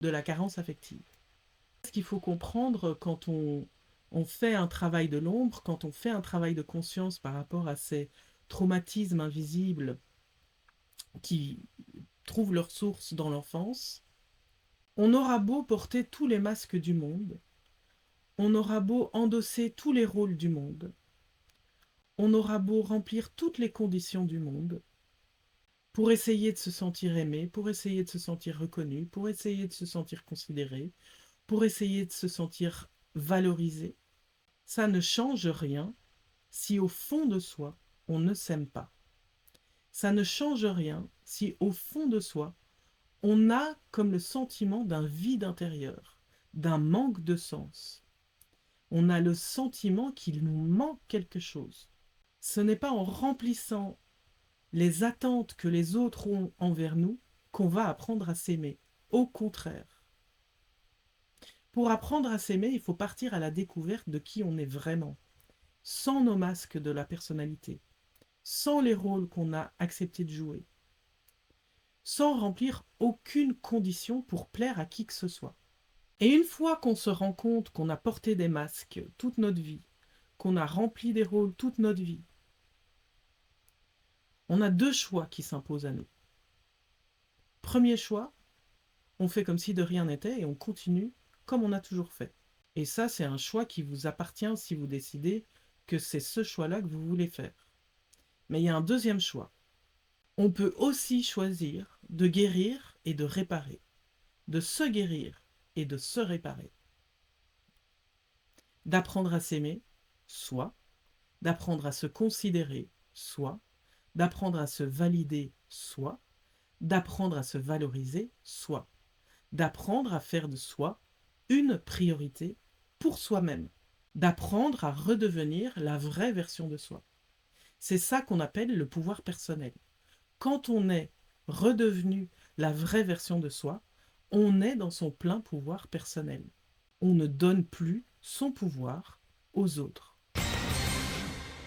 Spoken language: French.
de la carence affective. Ce qu'il faut comprendre quand on fait un travail de l'ombre, quand on fait un travail de conscience par rapport à ces traumatismes invisibles qui trouvent leur source dans l'enfance, on aura beau porter tous les masques du monde, on aura beau endosser tous les rôles du monde, on aura beau remplir toutes les conditions du monde, pour essayer de se sentir aimé, pour essayer de se sentir reconnu, pour essayer de se sentir considéré, pour essayer de se sentir valorisé, ça ne change rien si au fond de soi, on ne s'aime pas. Ça ne change rien si au fond de soi, on a comme le sentiment d'un vide intérieur, d'un manque de sens. On a le sentiment qu'il nous manque quelque chose. Ce n'est pas en remplissant les attentes que les autres ont envers nous qu'on va apprendre à s'aimer. Au contraire. Pour apprendre à s'aimer, il faut partir à la découverte de qui on est vraiment, sans nos masques de la personnalité, sans les rôles qu'on a accepté de jouer, sans remplir aucune condition pour plaire à qui que ce soit. Et une fois qu'on se rend compte qu'on a porté des masques toute notre vie, qu'on a rempli des rôles toute notre vie, on a deux choix qui s'imposent à nous. Premier choix, on fait comme si de rien n'était et on continue comme on a toujours fait. Et ça, c'est un choix qui vous appartient si vous décidez que c'est ce choix-là que vous voulez faire. Mais il y a un deuxième choix. On peut aussi choisir de guérir et de réparer, de se guérir et de se réparer, d'apprendre à s'aimer, soit, d'apprendre à se considérer, soit, d'apprendre à se valider, soit, d'apprendre à se valoriser, soit, d'apprendre à faire de soi une priorité pour soi-même, d'apprendre à redevenir la vraie version de soi. C'est ça qu'on appelle le pouvoir personnel. Quand on est redevenu la vraie version de soi, on est dans son plein pouvoir personnel. On ne donne plus son pouvoir aux autres.